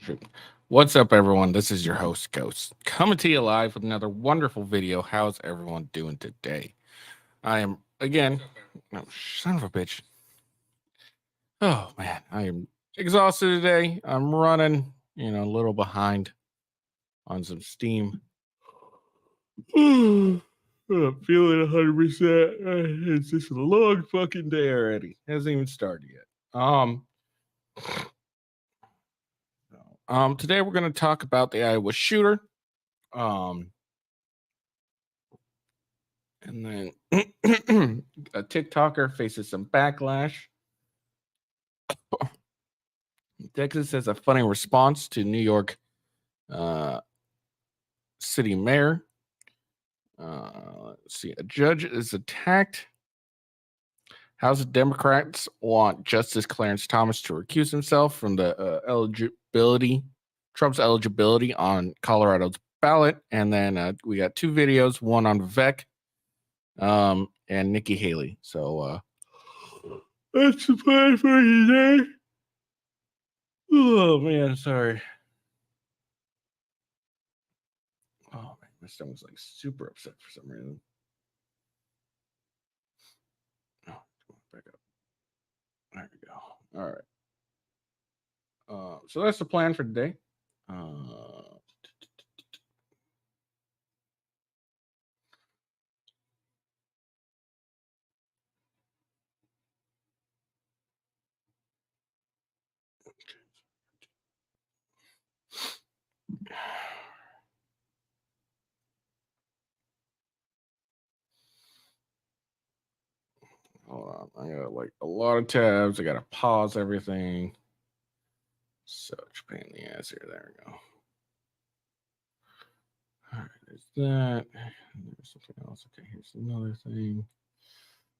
Shoot. What's up, everyone? This is your host, Ghost, coming to you live with another wonderful video. How's everyone doing today? I am, again, oh, son of a bitch. Oh, man, I am exhausted today. I'm running, a little behind on some steam. I'm feeling 100%. It's just a long fucking day already. Hasn't even started yet. Today we're going to talk about the Iowa shooter. And then a TikToker faces some backlash. Texas has a funny response to New York city mayor. Let's see. A judge is attacked. House Democrats want Justice Clarence Thomas to recuse himself from the Trump's eligibility on Colorado's ballot. And then we got two videos, one on Vivek and Nikki Haley. So that's the plan for today. Oh man, sorry. Oh man, my stomach's like super upset for some reason. Oh, back up. There we go. All right. So that's the plan for today. Hold on. I got like a lot of tabs. I got to pause everything. Such pain in the ass here. There we go. All right, there's that. There's something else. Okay, here's another thing.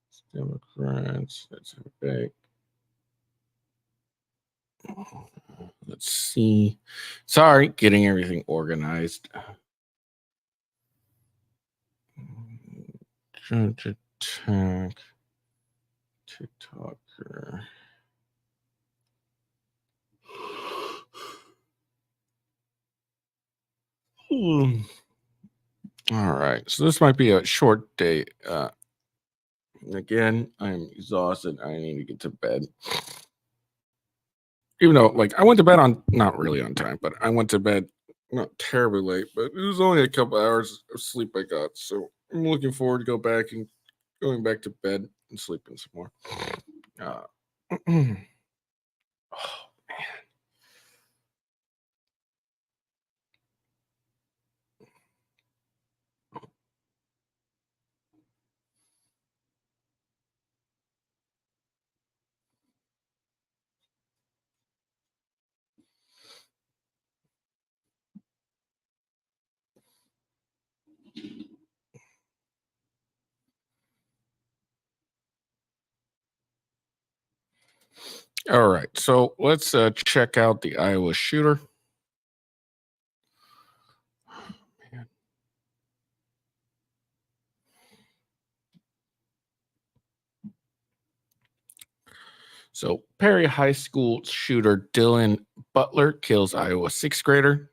It's Democrats. That's okay. Let's see. Sorry, getting everything organized. Judge attack. TikToker. All right, so this might be a short day. Again, I'm exhausted. I need to get to bed. Even though, like, I went to bed on not really on time, but I went to bed not terribly late. But it was only a couple hours of sleep I got, so I'm looking forward to going back to bed and sleeping some more. Oh man. All right, so let's check out the Iowa shooter. Man. So Perry High School shooter Dylan Butler kills Iowa sixth grader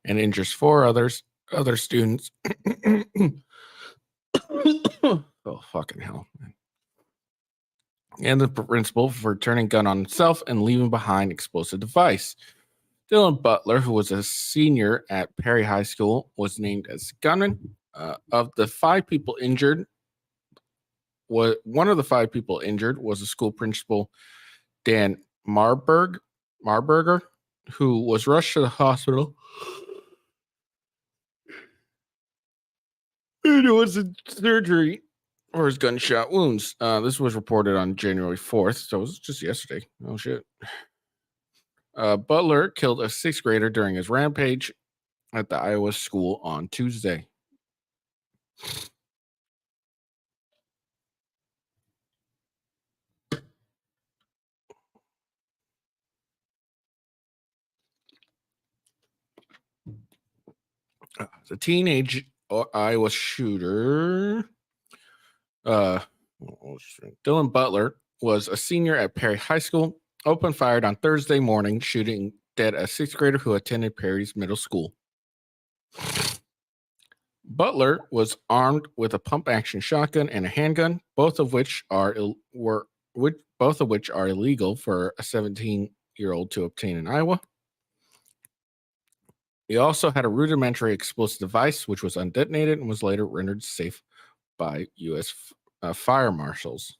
and injures four other students. Oh fucking hell, man. And the principal for turning gun on himself and leaving behind explosive device. Dylan Butler, who was a senior at Perry High School, was named as gunman. Of the five people injured, one of the five people injured was the school principal, Dan Marburger, who was rushed to the hospital. And it was a surgery for his gunshot wounds. This was reported on January 4th, so it was just yesterday. Oh, shit. Butler killed a sixth grader during his rampage at the Iowa school on Tuesday. The teenage Iowa shooter, Dylan Butler, was a senior at Perry High School, opened fired on Thursday morning, shooting dead a sixth grader who attended Perry's middle school. Butler was armed with a pump-action shotgun and a handgun, both of which are illegal for a 17-year-old to obtain in Iowa. He also had a rudimentary explosive device, which was undetonated and was later rendered safe by U.S. Fire marshals.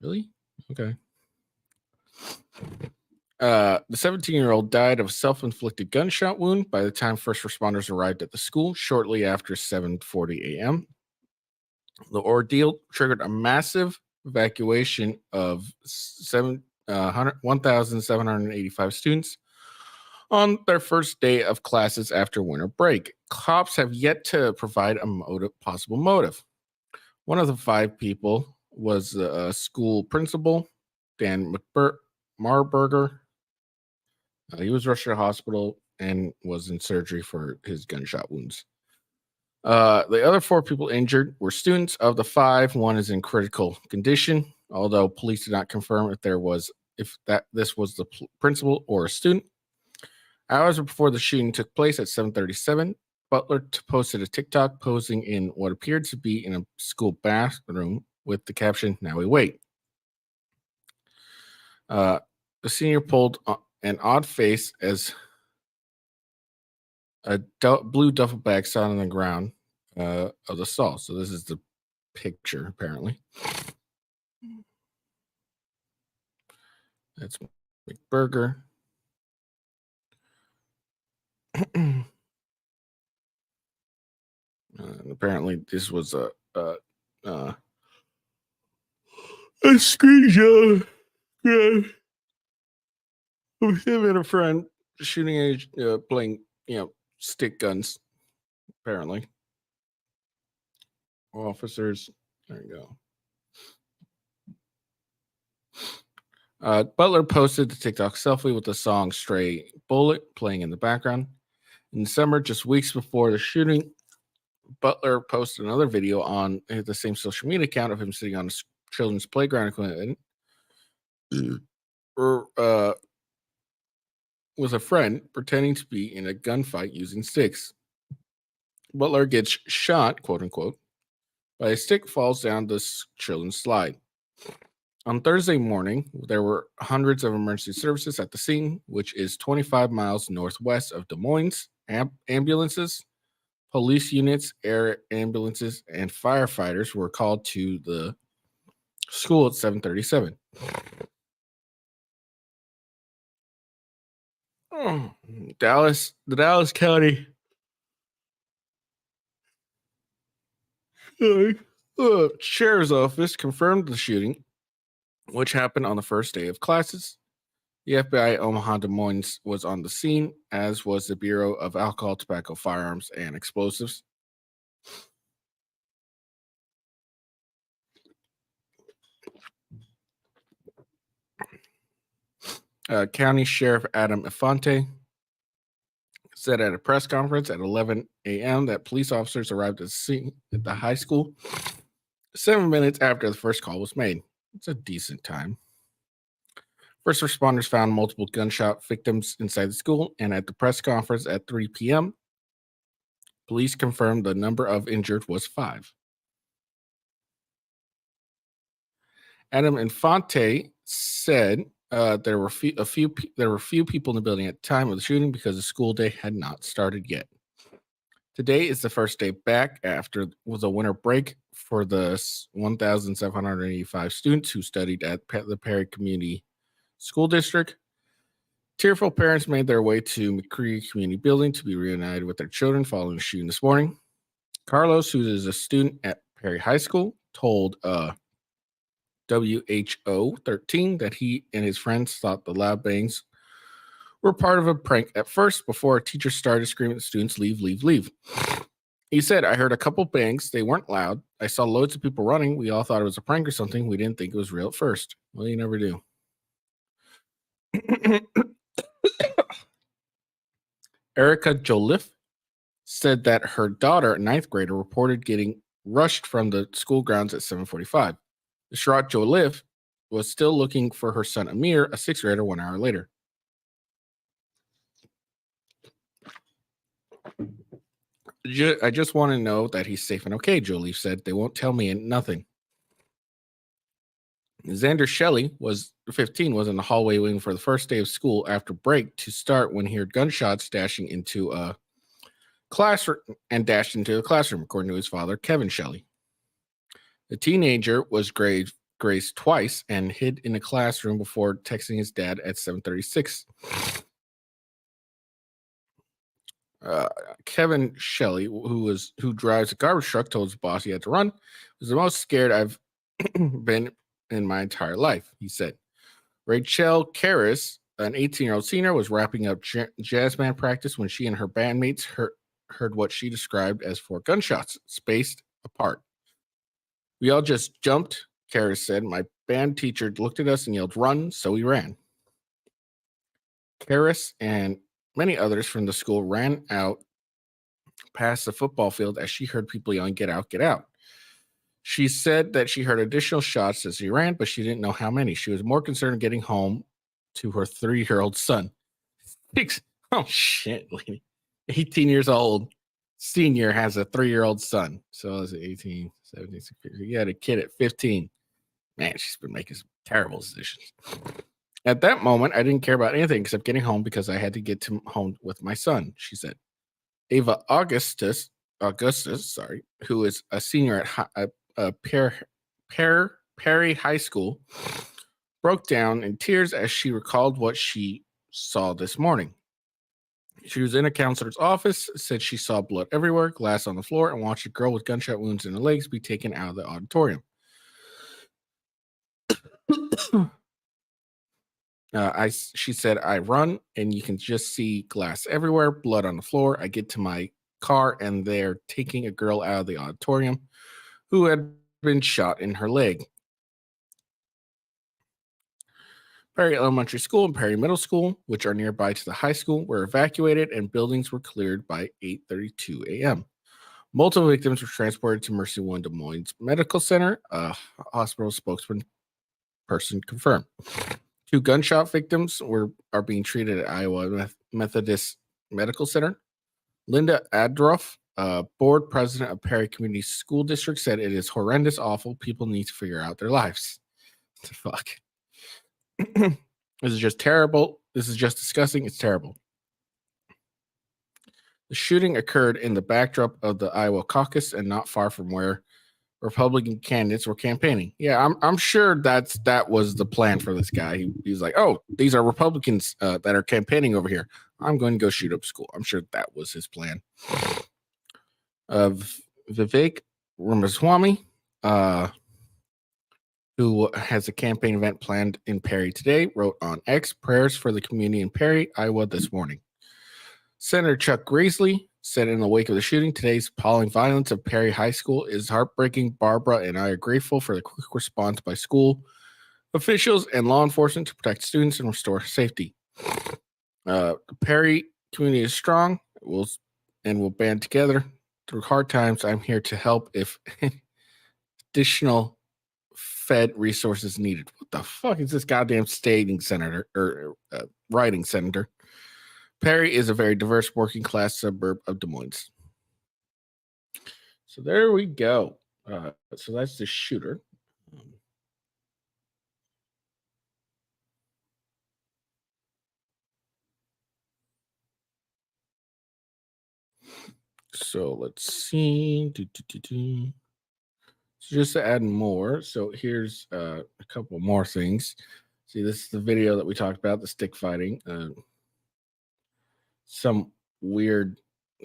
Really? Okay. The 17-year-old died of a self-inflicted gunshot wound by the time first responders arrived at the school shortly after 7:40 a.m. The ordeal triggered a massive evacuation of 1,785 students on their first day of classes after winter break. Cops have yet to provide a possible motive. One of the 5 people was a school principal, Dan Marburger. He was rushed to the hospital and was in surgery for his gunshot wounds. The other 4 people injured were students. Of the 5, one is in critical condition, although police did not confirm if this was the principal or a student. Hours before the shooting took place at 7:37, Butler posted a TikTok posing in what appeared to be in a school bathroom with the caption, "Now we wait." The senior pulled an odd face as a blue duffel bag sat on the ground of the stall. So this is the picture, apparently. That's McBurger. Apparently, this was a screenshot of him and a friend shooting playing stick guns. Apparently, officers. There you go. Butler posted the TikTok selfie with the song "Stray Bullet" playing in the background. In summer, just weeks before the shooting, Butler posted another video on the same social media account of him sitting on a children's playground equipment with a friend pretending to be in a gunfight using sticks. Butler gets shot, quote unquote, by a stick, falls down the children's slide. On Thursday morning, there were hundreds of emergency services at the scene, which is 25 miles northwest of Des Moines. Ambulances, police units, air ambulances, and firefighters were called to the school at 7:37. The Dallas County Sheriff's Office confirmed the shooting, which happened on the first day of classes. The FBI Omaha Des Moines was on the scene, as was the Bureau of Alcohol, Tobacco, Firearms, and Explosives. County Sheriff Adam Infante said at a press conference at 11 a.m. that police officers arrived at the scene at the high school 7 minutes after the first call was made. It's a decent time. First responders found multiple gunshot victims inside the school, and at the press conference at 3 p.m., police confirmed the number of injured was 5. Adam Infante said there were few people in the building at the time of the shooting because the school day had not started yet. Today is the first day back after the winter break for the 1,785 students who studied at the Perry Community School District. Tearful parents made their way to McCree Community Building to be reunited with their children following the shooting this morning. Carlos, who is a student at Perry High School, told WHO 13 that he and his friends thought the loud bangs were part of a prank at first before a teacher started screaming at students, "Leave, leave, leave." He said, "I heard a couple bangs. They weren't loud. I saw loads of people running. We all thought it was a prank or something. We didn't think it was real at first." Well, you never do. Erica Joliffe said that her daughter, a 9th grader, reported getting rushed from the school grounds at 7:45. Distraught Joliffe was still looking for her son Amir, a sixth grader, 1 hour later. I just want to know that he's safe and okay, Jolie said. They won't tell me nothing. Xander Shelley, was 15, was in the hallway waiting for the first day of school after break to start when he heard gunshots dashing into a classroom and dashed into the classroom, according to his father, Kevin Shelley. The teenager was grazed twice and hid in the classroom before texting his dad at 7:36. Kevin Shelley, who drives a garbage truck, told his boss he had to run. Was the most scared I've been in my entire life, he said. Rachel Karras, an 18-year-old senior, was wrapping up jazz band practice when she and her bandmates heard what she described as 4 gunshots spaced apart. We all just jumped, Karras said. My band teacher looked at us and yelled, "Run," so we ran. Karras and many others from the school ran out past the football field as she heard people yelling, "Get out, get out." She said that she heard additional shots as she ran, but she didn't know how many. She was more concerned getting home to her 3-year-old son. Oh, shit, lady. 18 years old, senior, has a 3-year-old son. So is it 18, 17, 16? You had a kid at 15. Man, she's been making some terrible decisions. At that moment, I didn't care about anything except getting home because I had to get to home with my son, she said. Ava Augustus, who is a senior at Perry High School, broke down in tears as she recalled what she saw this morning. She was in a counselor's office, said she saw blood everywhere, glass on the floor, and watched a girl with gunshot wounds in her legs be taken out of the auditorium. She said, I run and you can just see glass everywhere, blood on the floor. I get to my car and they're taking a girl out of the auditorium who had been shot in her leg. Perry Elementary School and Perry Middle School, which are nearby to the high school, were evacuated and buildings were cleared by 8:32 a.m. Multiple victims were transported to Mercy One Des Moines Medical Center, a hospital spokesperson confirmed. 2 gunshot victims are being treated at Iowa Methodist Medical Center. Linda Adroff, board president of Perry Community School District, said it is horrendous, awful. People need to figure out their lives. What the fuck? This is just terrible. This is just disgusting. It's terrible. The shooting occurred in the backdrop of the Iowa caucus and not far from where Republican candidates were campaigning. Yeah, I'm sure that was the plan for this guy. He's like, oh, these are Republicans that are campaigning over here. I'm going to go shoot up school. I'm sure that was his plan. Vivek Ramaswamy, who has a campaign event planned in Perry today, wrote on X, prayers for the community in Perry, Iowa this morning. Senator Chuck Grassley said in the wake of the shooting, today's appalling violence of Perry High School is heartbreaking. Barbara and I are grateful for the quick response by school officials and law enforcement to protect students and restore safety. The Perry community is strong will band together through hard times. I'm here to help if additional Fed resources needed. What the fuck is this goddamn stating senator or writing senator? Perry is a very diverse working class suburb of Des Moines. So there we go. So that's the shooter. So let's see. So just to add more. So here's a couple more things. See, this is the video that we talked about, the stick fighting. Some weird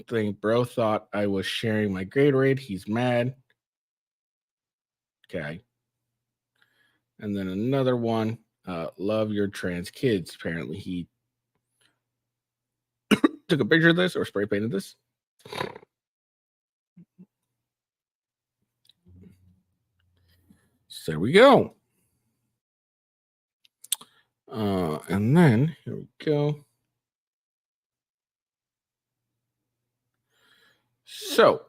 thing. Bro thought I was sharing my Gatorade. He's mad. Okay. And then another one. Love your trans kids. Apparently he took a picture of this or spray painted this. So there we go. And then here we go. So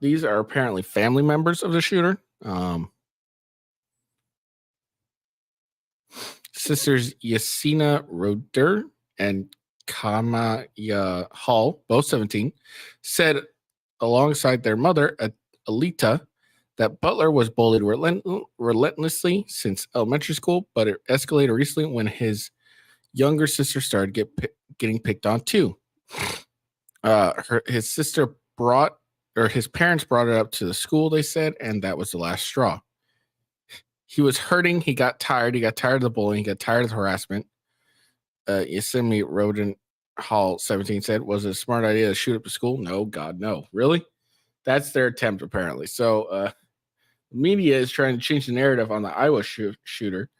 these are apparently family members of the shooter. sisters Yasina Roder and Kamaya Hall, both 17, said alongside their mother, Alita, that Butler was bullied relentlessly since elementary school, but it escalated recently when his younger sister started getting picked on too. His parents brought it up to the school, they said, and that was the last straw. He was hurting. He got tired. He got tired of the bullying. He got tired of the harassment. Yosemite Roden Hall 17 said, was it a smart idea to shoot up the school? No, God, no. Really? That's their attempt, apparently. So the media is trying to change the narrative on the Iowa shooter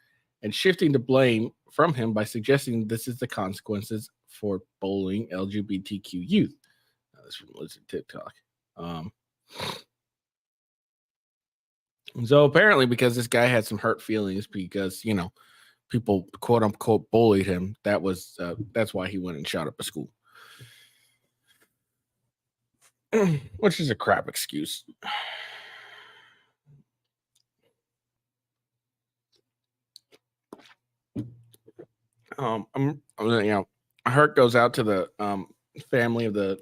and shifting the blame from him by suggesting this is the consequences for bullying LGBTQ youth. This is from Lizard TikTok. So apparently, because this guy had some hurt feelings because, people quote unquote bullied him, that's why he went and shot up a school. Which is a crap excuse. My heart goes out to the family of the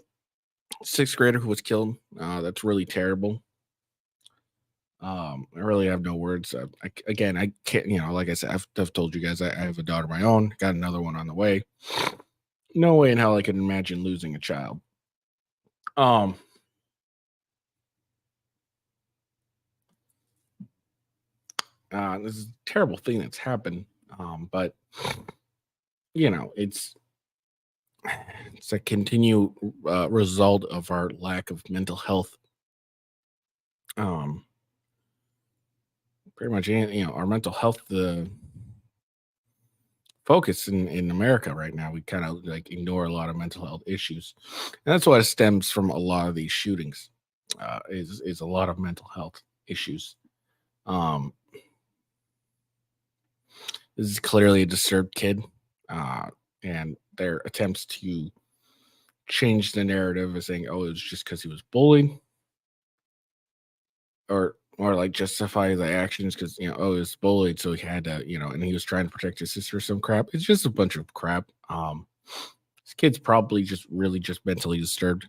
6th grader who was killed. That's really terrible. I really have no words. I can't, like I said, I've told you guys, I have a daughter of my own, got another one on the way. No way in hell I can imagine losing a child. This is a terrible thing that's happened. But it's a continued result of our lack of mental health. Pretty much, our mental health, the focus in America right now, we kind of like ignore a lot of mental health issues, and that's what stems from a lot of these shootings. Is a lot of mental health issues. This is clearly a disturbed kid, and their attempts to change the narrative is saying, "Oh, it was just because he was bullied," or like justify the actions because he was bullied, so he had to, and he was trying to protect his sister or some crap. It's just a bunch of crap. This kid's probably just really just mentally disturbed.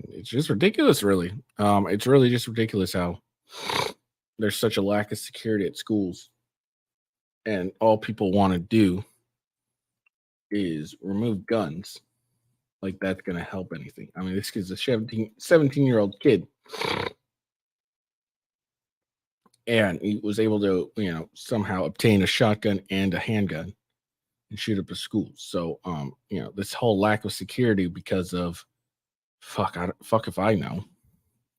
It's just ridiculous, really. It's really just ridiculous how there's such a lack of security at schools, and all people want to do is remove guns. Like that's going to help anything. I mean, this kid's a 17-year-old kid, and he was able to, somehow obtain a shotgun and a handgun and shoot up a school. So, this whole lack of security because of fuck if I know,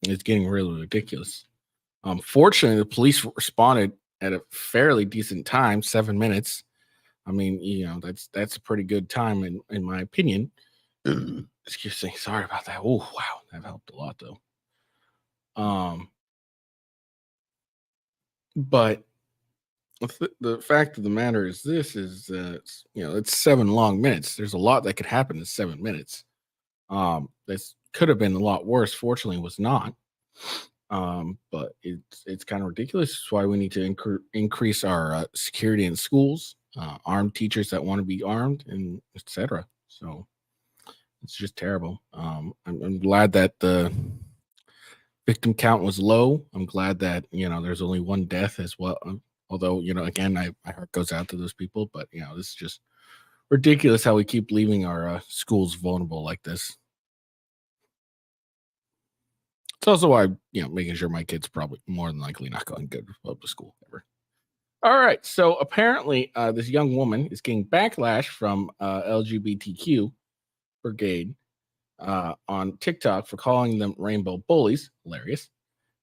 it's getting really ridiculous. Fortunately, the police responded at a fairly decent time, 7 minutes. I mean, that's a pretty good time in my opinion. Excuse me, sorry about that. Oh wow, that helped a lot though. But the fact of the matter is this is it's 7 long minutes. There's a lot that could happen in 7 minutes. This could have been a lot worse. Fortunately, it was not. But it's kind of ridiculous. That's why we need to increase our security in schools, arm teachers that want to be armed, and etc. So it's just terrible. I'm glad that the victim count was low. I'm glad that there's only one death as well. Although again, my heart goes out to those people. But this is just ridiculous how we keep leaving our schools vulnerable like this. It's also why, making sure my kid's probably more than likely not going to go to school ever. All right. So apparently, this young woman is getting backlash from LGBTQ brigade on TikTok for calling them rainbow bullies. Hilarious.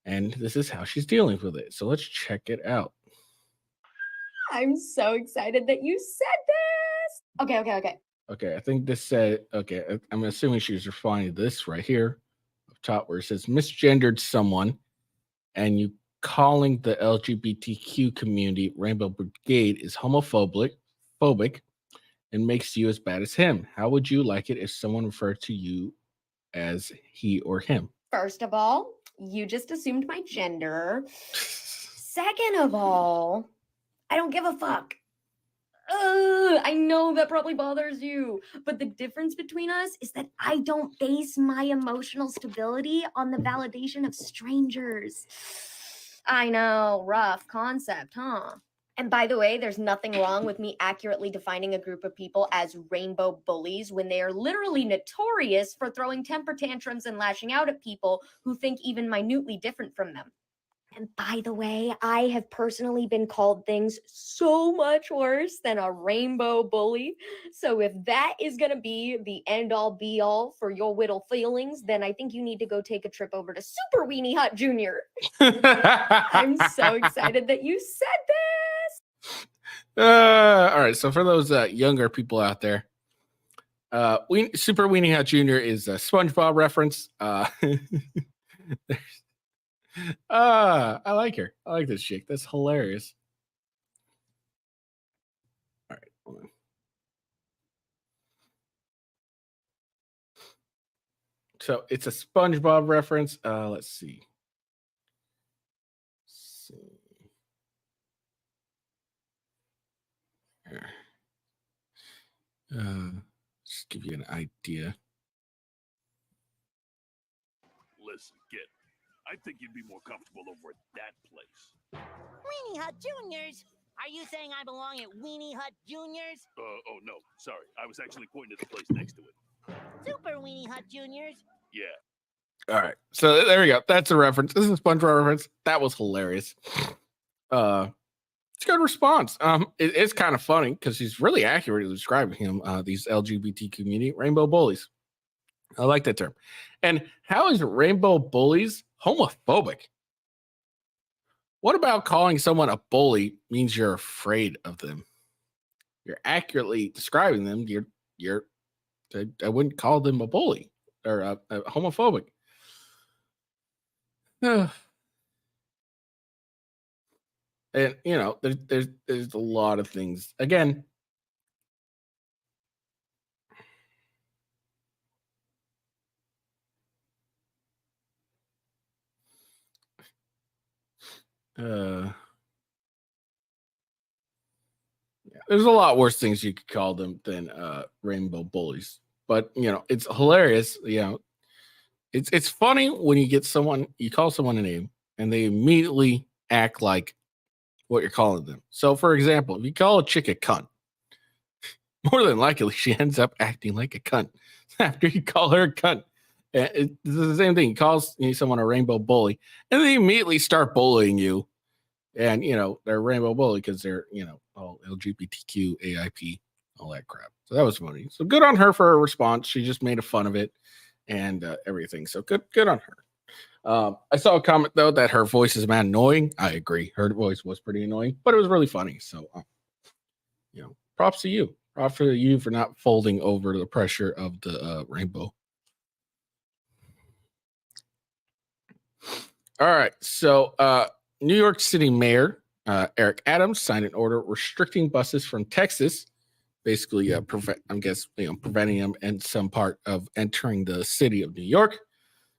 And this is how she's dealing with it. So let's check it out. I'm so excited that you said this. Okay. I think this said, okay. I'm assuming she's referring to this right here up top where it says misgendered someone and you calling the LGBTQ community Rainbow Brigade is homophobic and makes you as bad as him. How would you like it if someone referred to you as he or him? First of all, You just assumed my gender. Second of all, I don't give a fuck. I know that probably bothers you, but the difference between us is that I don't base my emotional stability on the validation of strangers. I know, rough concept, huh? And by the way, there's nothing wrong with me accurately defining a group of people as rainbow bullies when they are literally notorious for throwing temper tantrums and lashing out at people who think even minutely different from them. And by the way, I have personally been called things so much worse than a rainbow bully. So if that is going to be the end all be all for your whittle feelings, then I think you need to go take a trip over to Super Weenie Hut Jr. I'm so excited that you said this. All right. So for those younger people out there, Super Weenie Hut Jr. is a SpongeBob reference. I like her. I like this chick. That's hilarious. All right, hold on. So it's a SpongeBob reference. Let's see. Here. Just give you an idea. Listen, kid. I think you'd be more comfortable over at that place. Weenie Hut Juniors? Are you saying I belong at Weenie Hut Juniors? Oh, no. Sorry. I was actually pointing to the place next to it. Super Weenie Hut Juniors? Yeah. All right. So there we go. That's a reference. This is a SpongeBob reference. That was hilarious. It's a good response. It's kind of funny because he's really accurately describing him, these LGBT community rainbow bullies. I like that term. And how is rainbow bullies homophobic? What about calling someone a bully means you're afraid of them? You're accurately describing them. I wouldn't call them a bully or a homophobic. And you know, there's a lot of things. Again, there's a lot worse things you could call them than rainbow bullies. But you know, it's hilarious. You know, it's funny when you call someone a name and they immediately act like what you're calling them. So, for example, if you call a chick a cunt, more than likely she ends up acting like a cunt after you call her a cunt. It's the same thing. You call someone a rainbow bully, and they immediately start bullying you. And you know they're a rainbow bully because they're all LGBTQ, AIP, all that crap. So that was funny. So good on her for her response. She just made a fun of it and everything. So good on her. I saw a comment though that her voice is mad annoying. I agree. Her voice was pretty annoying, but it was really funny. So, props to you. Props to you for not folding over the pressure of the rainbow. All right. So, New York City Mayor Eric Adams signed an order restricting buses from Texas, basically preventing them in some part of entering the city of New York.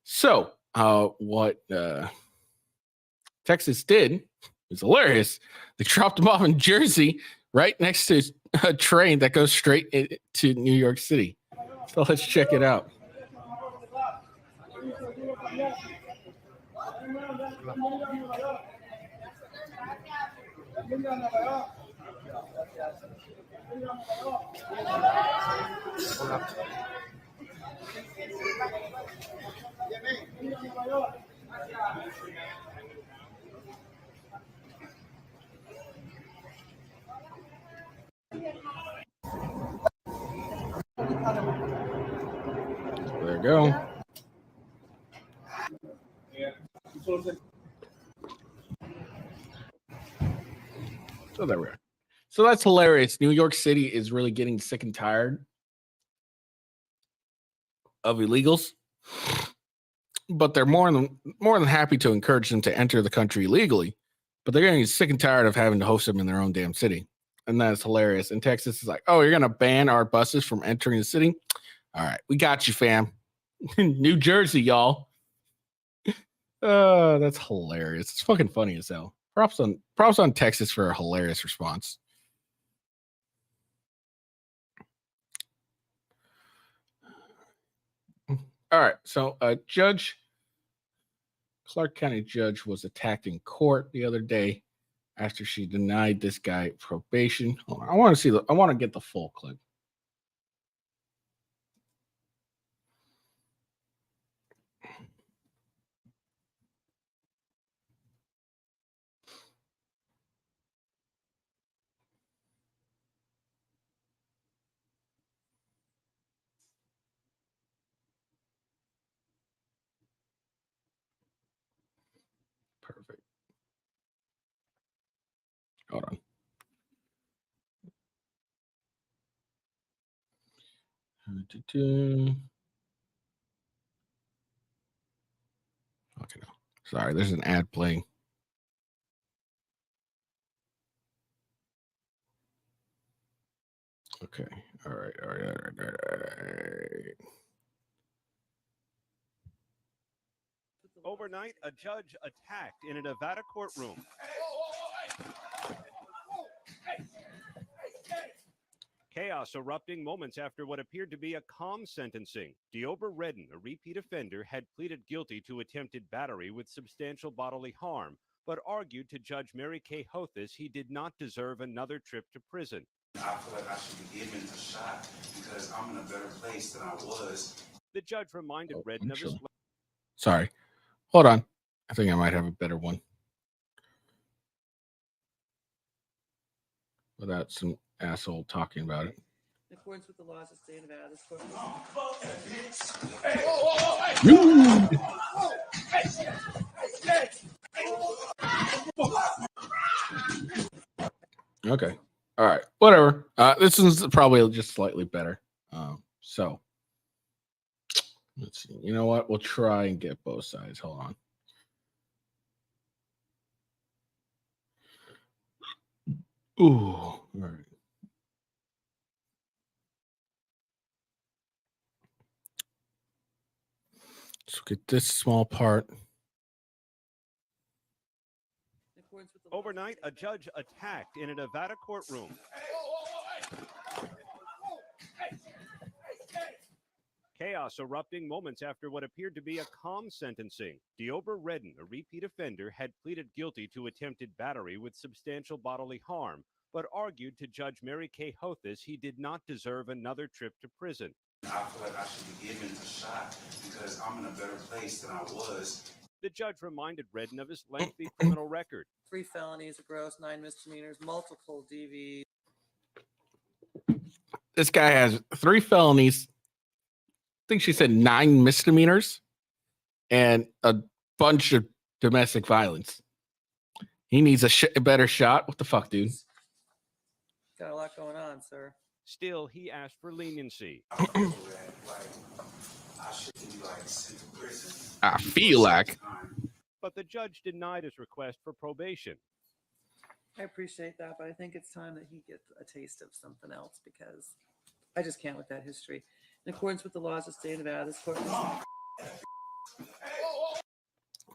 So, what Texas did was hilarious. They dropped them off in Jersey, right next to a train that goes straight to New York City. So let's check it out. There you go. So there we are. So that's hilarious. New York City is really getting sick and tired of illegals, but they're more than happy to encourage them to enter the country legally. But they're getting sick and tired of having to host them in their own damn city, and that's hilarious. And Texas is like, "Oh, you're gonna ban our buses from entering the city? All right, we got you, fam." New Jersey, y'all. That's hilarious. It's fucking funny as hell. Props on Texas for a hilarious response. All right, so Clark County judge was attacked in court the other day after she denied this guy probation. Hold on, I want to get the full clip. Perfect. Hold on. Okay, no. Sorry, there's an ad playing. Okay. All right. Overnight, a judge attacked in a Nevada courtroom. Chaos erupting moments after what appeared to be a calm sentencing. Deober Redden, a repeat offender, had pleaded guilty to attempted battery with substantial bodily harm, but argued to Judge Mary Kay Hothus he did not deserve another trip to prison. I feel like I should be given a shot because I'm in a better place than I was. The judge reminded Redden of his... Sorry. Hold on. I think I might have a better one. Without some asshole talking about it. In accordance with the laws of the state of Nevada, this court Okay. All right. Whatever. This is probably just slightly better. So let's see. You know what? We'll try and get both sides. Hold on. Ooh. All right. Let's get this small part. Overnight, a judge attacked in a Nevada courtroom. Chaos erupting moments after what appeared to be a calm sentencing. Deober Redden, a repeat offender, had pleaded guilty to attempted battery with substantial bodily harm, but argued to Judge Mary Kay Hothus he did not deserve another trip to prison. I feel like I should be given a shot because I'm in a better place than I was. The judge reminded Redden of his lengthy criminal record. 3 felonies, a gross, 9 misdemeanors, multiple DVs. This guy has 3 felonies. I think she said 9 misdemeanors and a bunch of domestic violence. He needs a better shot. What the fuck, dude? Got a lot going on, sir. Still, he asked for leniency. I feel like I shouldn't be sent to prison. I feel like. But the judge denied his request for probation. I appreciate that, but I think it's time that he gets a taste of something else because I just can't with that history. In accordance with the laws of the state of Nevada, this court...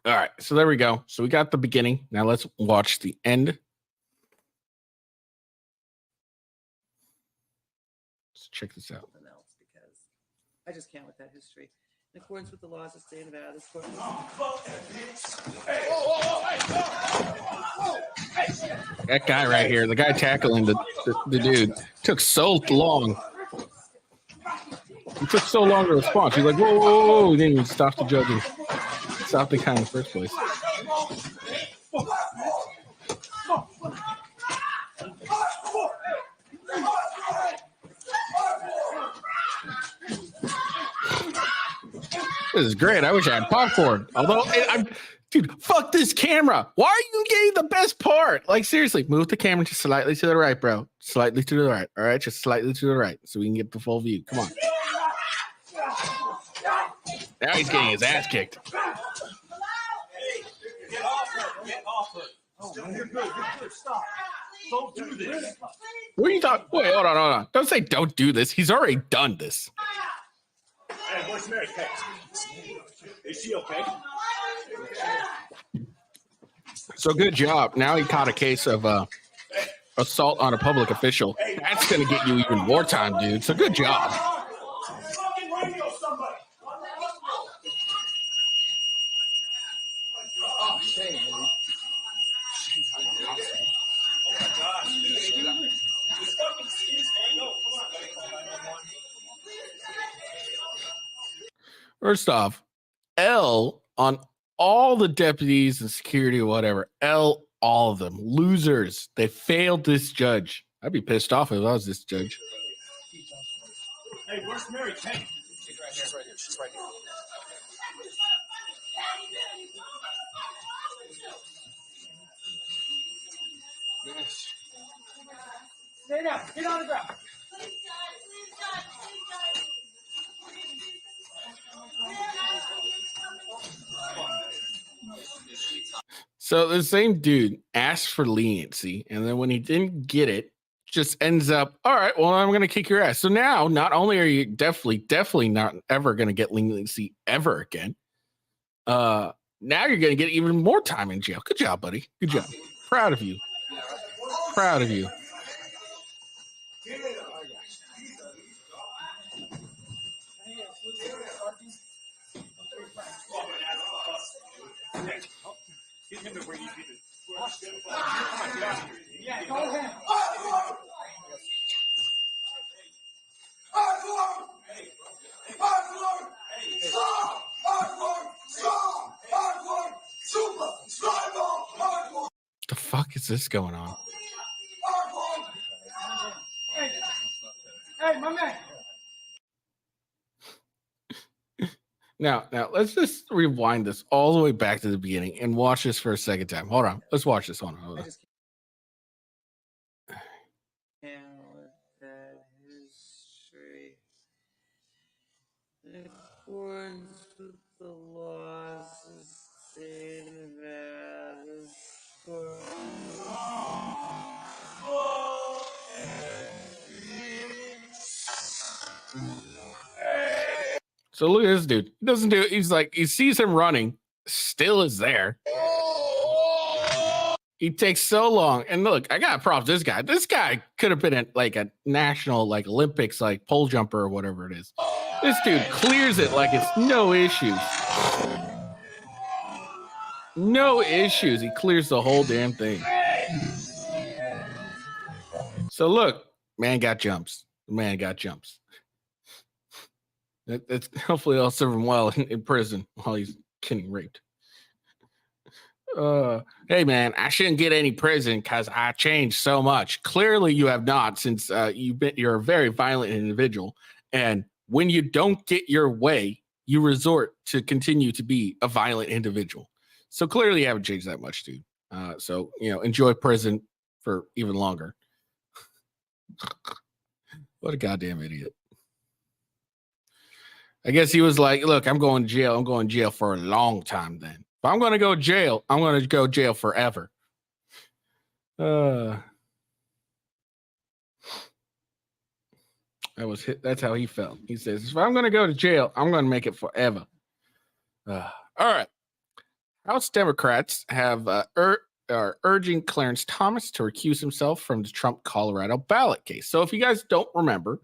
All right, so there we go. So we got the beginning. Now let's watch the end. Let's check this out. Something else because I just can't with that history. In accordance with the laws of the state of Nevada, this court... That guy right here, the guy tackling the dude, took so long. It took so long to respond. He's like, whoa, whoa, whoa. He didn't even stop the judging. Stop the count in the first place. This is great. I wish I had popcorn. Although, dude, fuck this camera. Why are you getting the best part? Like, seriously, move the camera just slightly to the right, bro. Slightly to the right. All right, just slightly to the right so we can get the full view. Come on. Now he's getting his ass kicked. Get off her. Get off her. Oh, you're good. You're good. Stop. Don't do this. What are you talking? Wait, hold on. Don't say don't do this. He's already done this. Hey, where's Mary Kay? Is she okay? So good job. Now he caught a case of assault on a public official. That's going to get you even more time, dude. So good job. Fucking radio somebody. First off, L on all the deputies and security or whatever. L, all of them. Losers. They failed this judge. I'd be pissed off if I was this judge. Hey, where's Mary Kate? She's right here. She's right here. She's right here. Yes. Stay down. Get on the ground. So the same dude asked for leniency, and then when he didn't get it, just ends up, all right, well, I'm going to kick your ass. So now, not only are you definitely not ever going to get leniency ever again, now you're going to get even more time in jail. Good job, buddy. Good job. Proud of you. Proud of you. Get him to where you need it. Come on, get out of here. Yeah, go ahead. The fuck is this going on? Hey, my man. Now, let's just rewind this all the way back to the beginning and watch this for a second time. Hold on. Let's watch this. Hold on. I just can't with that history. In accordance with the laws of the state of Nevada, So look at this dude. He doesn't do it. He's like, he sees him running, still is there. He takes so long. And look, I got props. This guy could have been at like a national, like Olympics, like pole jumper or whatever it is. This dude clears it like it's no issues. No issues. He clears the whole damn thing. So look, man got jumps. The man got jumps. That's hopefully they'll serve him well in prison while he's getting raped. Hey man, I shouldn't get any prison because I changed so much. Clearly, you have not, since you're a very violent individual. And when you don't get your way, you resort to continue to be a violent individual. So clearly, you haven't changed that much, dude. So enjoy prison for even longer. What a goddamn idiot. I guess he was like, look, I'm going to jail. I'm going to jail for a long time then. If I'm going to go jail, I'm going to go jail forever. That's how he felt. He says, if I'm going to go to jail, I'm going to make it forever. All right. House Democrats have are urging Clarence Thomas to recuse himself from the Trump Colorado ballot case. So if you guys don't remember,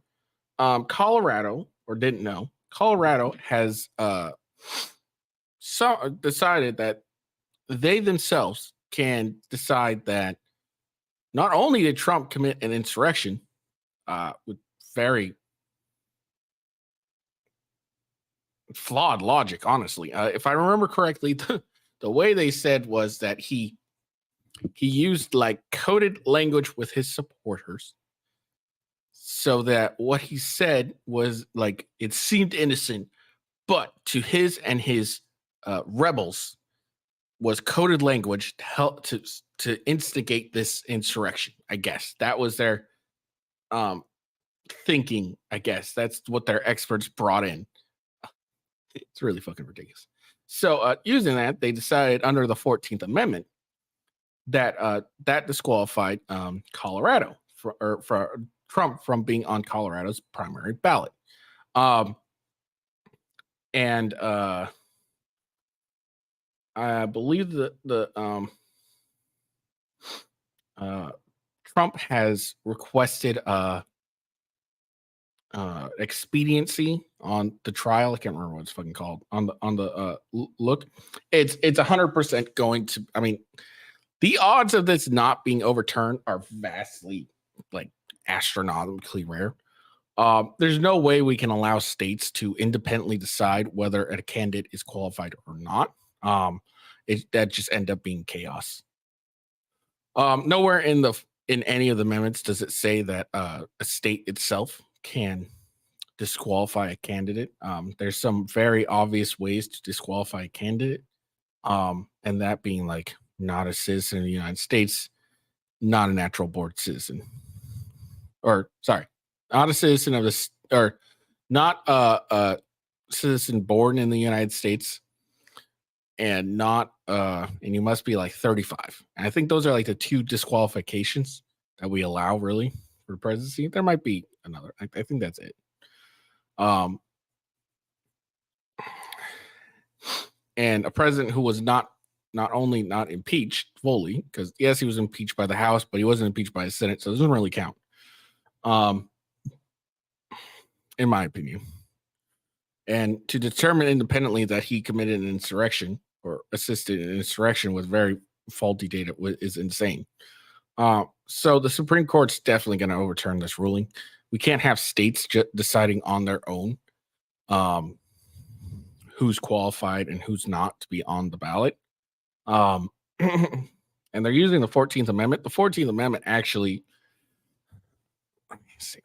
Colorado, or didn't know, Colorado has decided that they themselves can decide that not only did Trump commit an insurrection with very flawed logic, honestly. If I remember correctly, the way they said was that he used like coded language with his supporters so that what he said was like, it seemed innocent, but to his and his rebels was coded language to help to instigate this insurrection. I guess that was their thinking. I guess that's what their experts brought in. It's really fucking ridiculous. So using that, they decided under the 14th Amendment that that disqualified Colorado for Trump from being on Colorado's primary ballot. And I believe that Trump has requested expediency on the trial. I can't remember what it's fucking called on the look. It's 100% going to. I mean, the odds of this not being overturned are vastly, like, astronomically rare. There's no way we can allow states to independently decide whether a candidate is qualified or not. That just end up being chaos. Nowhere in any of the amendments does it say that a state itself can disqualify a candidate. There's some very obvious ways to disqualify a candidate, and that being like not a citizen of the United States, not a natural born citizen, or sorry, not a citizen of this, or not a citizen born in the United States, and not and you must be like 35. And I think those are like the two disqualifications that we allow really for the presidency. There might be another. I think that's it. And a president who was not only not impeached fully, because yes, he was impeached by the House, but he wasn't impeached by the Senate, so it doesn't really count. In my opinion. And to determine independently that he committed an insurrection or assisted in an insurrection with very faulty data is insane. So the Supreme Court's definitely going to overturn this ruling. We can't have states deciding on their own who's qualified and who's not to be on the ballot. And they're using the 14th Amendment. The 14th Amendment actually, let me see,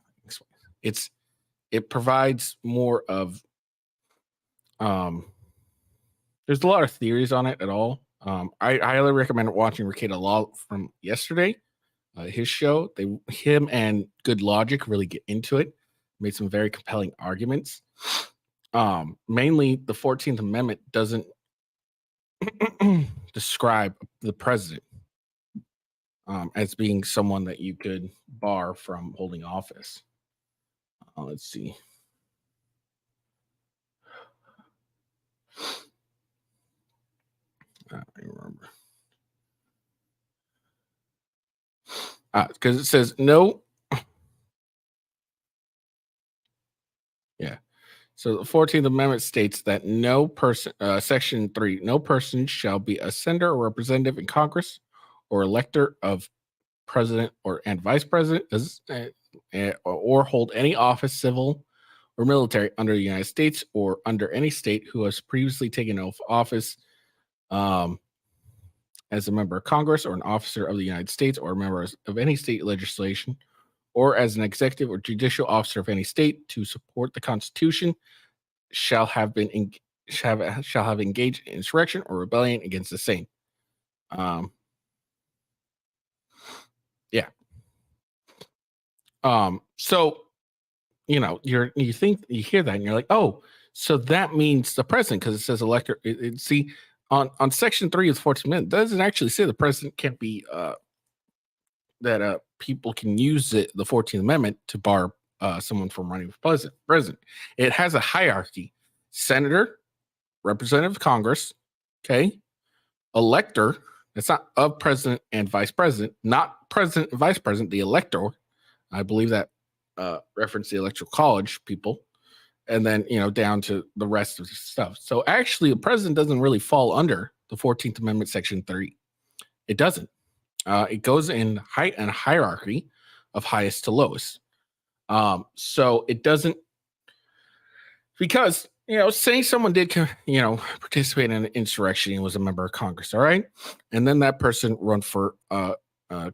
it provides more of, there's a lot of theories on it at all. I highly recommend watching Rekieta Law from yesterday, his show. Him and Good Logic really get into it, made some very compelling arguments. Mainly the 14th Amendment doesn't describe the president as being someone that you could bar from holding office. Let's see. I don't remember. Because it says no. Yeah. So the 14th Amendment states that no person, Section 3, no person shall be a senator or representative in Congress or elector of president and vice president or hold any office, civil or military, under the United States or under any state who has previously taken oath of office as a member of Congress or an officer of the United States or a member of any state legislation or as an executive or judicial officer of any state to support the Constitution shall have engaged in insurrection or rebellion against the same. Yeah. So you hear that and you're like, oh, so that means the president, because it says elector. See, on Section 3 of the 14th Amendment, doesn't actually say the president can't be that people can use the 14th Amendment to bar someone from running for president. It has a hierarchy: senator, representative of Congress, okay, elector. It's not of president and vice president, not president and vice president, the elector. I believe that reference the electoral college people, and then down to the rest of the stuff. So actually, the president doesn't really fall under the 14th Amendment, Section 3. It doesn't. It goes in a hierarchy of highest to lowest. So it doesn't, because say someone did participate in an insurrection and was a member of Congress, all right, and then that person run for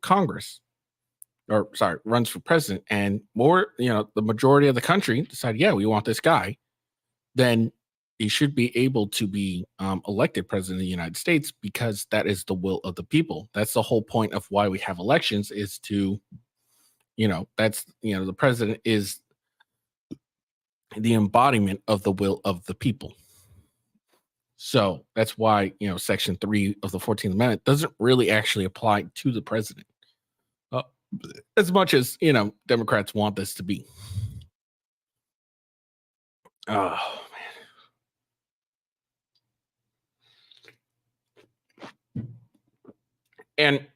Congress. Runs for president, and the majority of the country decide, yeah, we want this guy, then he should be able to be elected president of the United States, because that is the will of the people. That's the whole point of why we have elections, is to, the president is the embodiment of the will of the people. So that's why, Section 3 of the 14th Amendment doesn't really actually apply to the president. As much as Democrats want this to be. Oh And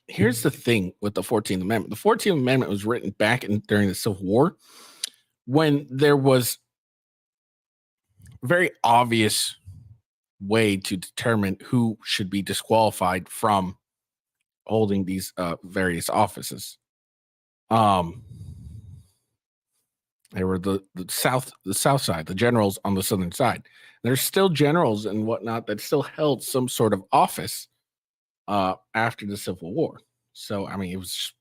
here's the thing with the 14th Amendment. The 14th Amendment was written back during the Civil War when there was a very obvious way to determine who should be disqualified from holding these various offices. There were the south side, the generals on the southern side. There's still generals and whatnot that still held some sort of office after the Civil War. So I mean, it was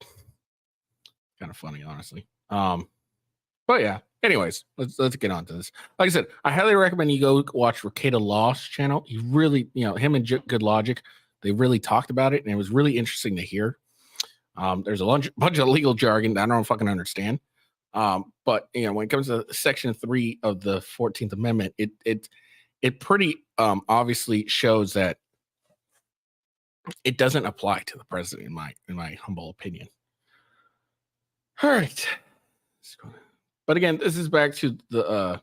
kind of funny, honestly. But yeah. Anyways, let's get on to this. Like I said, I highly recommend you go watch Rekieta Law's channel. He really, him and Good Logic, they really talked about it, and it was really interesting to hear. There's a bunch of legal jargon that I don't fucking understand. But when it comes to Section 3 of the 14th Amendment, it pretty obviously shows that it doesn't apply to the president, in my humble opinion. All right. But again, this is back to the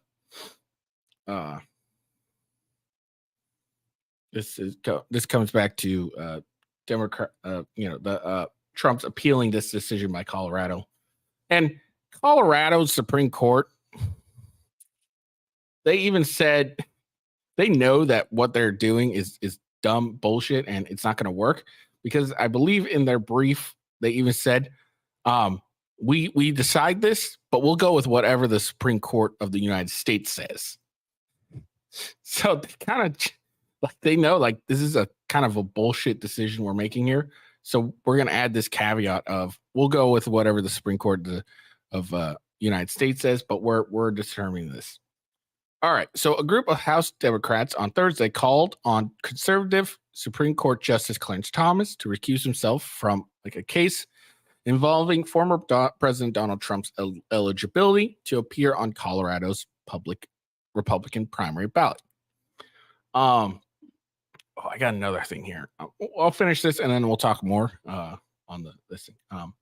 this comes back to Democrat, Trump's appealing this decision by Colorado. And Colorado's Supreme Court, they even said they know that what they're doing is dumb bullshit and it's not going to work, because I believe in their brief they even said, we decide this, but we'll go with whatever the Supreme Court of the United States says. So they kind of they know this is a kind of a bullshit decision we're making here. So we're going to add this caveat of we'll go with whatever the Supreme Court of United States says, but we're determining this. All right. So a group of House Democrats on Thursday called on conservative Supreme Court Justice Clarence Thomas to recuse himself from a case involving former President Donald Trump's eligibility to appear on Colorado's public Republican primary ballot. I got another thing here. I'll finish this and then we'll talk more on this thing.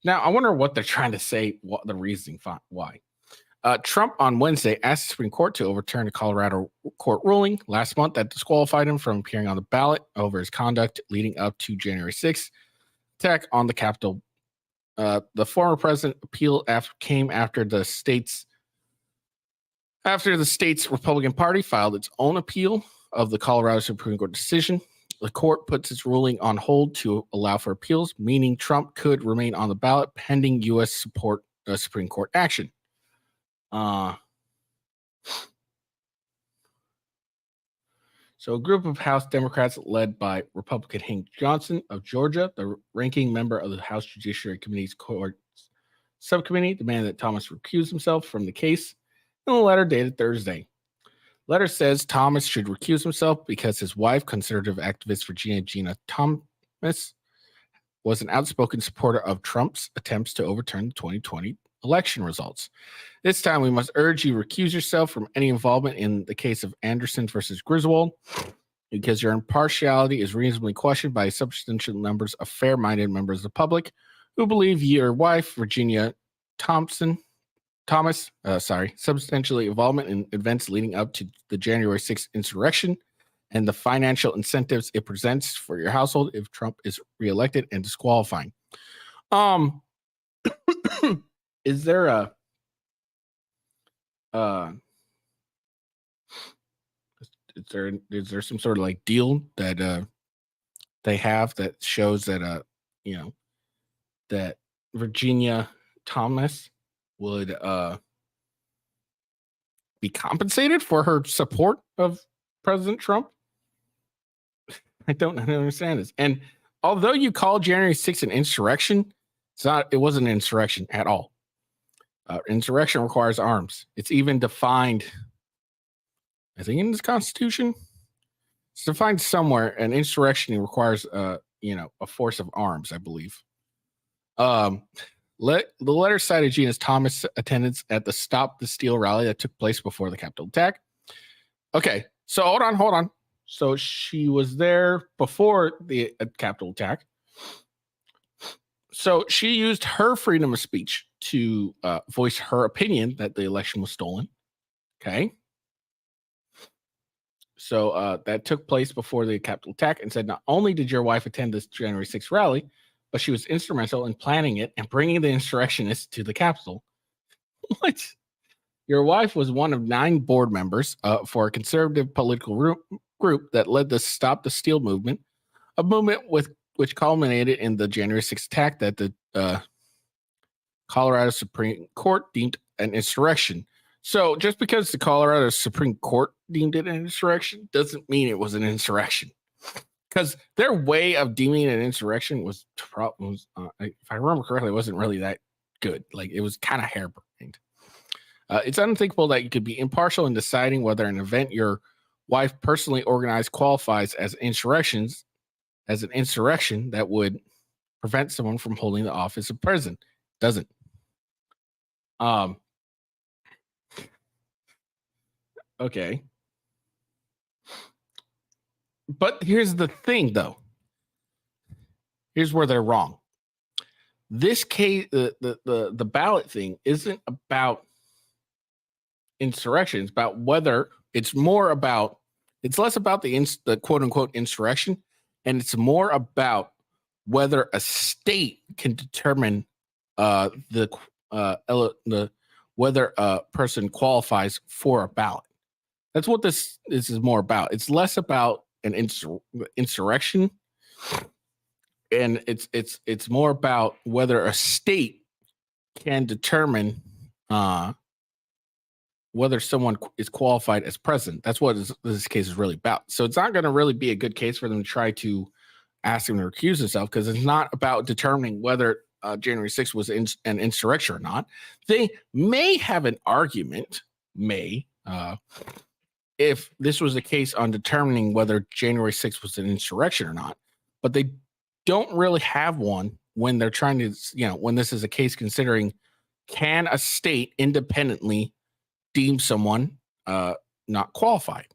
Now, I wonder what they're trying to say, what the reasoning why. Trump on Wednesday asked the Supreme Court to overturn a Colorado court ruling last month that disqualified him from appearing on the ballot over his conduct leading up to January 6th attack on the Capitol. The former president appeal came after the state's Republican Party filed its own appeal of the Colorado Supreme Court decision. The court puts its ruling on hold to allow for appeals, meaning Trump could remain on the ballot pending U.S. Supreme Court action. So a group of House Democrats led by Republican Hank Johnson of Georgia, the ranking member of the House Judiciary Committee's Court Subcommittee, demanded that Thomas recuse himself from the case in a letter dated Thursday. The letter says Thomas should recuse himself because his wife, conservative activist Gina Thomas, was an outspoken supporter of Trump's attempts to overturn the 2020 election results. This time, we must urge you to recuse yourself from any involvement in the case of Anderson versus Griswold, because your impartiality is reasonably questioned by substantial numbers of fair-minded members of the public who believe your wife, Virginia Thomas, substantially involvement in events leading up to the January 6th insurrection and the financial incentives it presents for your household if Trump is reelected and disqualifying. Is there is there some sort of deal that they have that shows that that Virginia Thomas would be compensated for her support of President Trump? I don't understand this. And although you call January 6th an insurrection, it wasn't an insurrection at all. Insurrection requires arms. It's even defined, I think, in this Constitution. It's defined somewhere. An insurrection requires, a force of arms, I believe. The letter cited Gina Thomas' attendance at the Stop the Steal rally that took place before the Capitol attack. Okay, so hold on. So she was there before the Capitol attack. So she used her freedom of speech to voice her opinion that the election was stolen. Okay. So that took place before the Capitol attack, and said not only did your wife attend this January 6th rally, but she was instrumental in planning it and bringing the insurrectionists to the Capitol. What? Your wife was one of 9 board members for a conservative political group that led the Stop the Steal movement, a movement which culminated in the January 6th attack that the Colorado Supreme Court deemed an insurrection. So just because the Colorado Supreme Court deemed it an insurrection doesn't mean it was an insurrection. Because their way of deeming an insurrection was, if I remember correctly, it wasn't really that good. Like, it was kind of harebrained. It's unthinkable that you could be impartial in deciding whether an event your wife personally organized qualifies as an insurrection that would prevent someone from holding the office of president. Doesn't. Okay. But here's the thing, though. Here's where they're wrong. This case, the ballot thing isn't about insurrection. It's about whether it's less about the quote unquote insurrection, and it's more about whether a state can determine whether a person qualifies for a ballot. That's what this is more about. It's less about an insurrection, and it's more about whether a state can determine whether someone is qualified as president. That's what this case is really about. So it's not going to really be a good case for them to try to ask him to recuse himself, because it's not about determining whether January 6th was an insurrection or not. They may have an argument, if this was a case on determining whether January 6th was an insurrection or not, but they don't really have one when they're trying to, when this is a case considering, can a state independently deem someone not qualified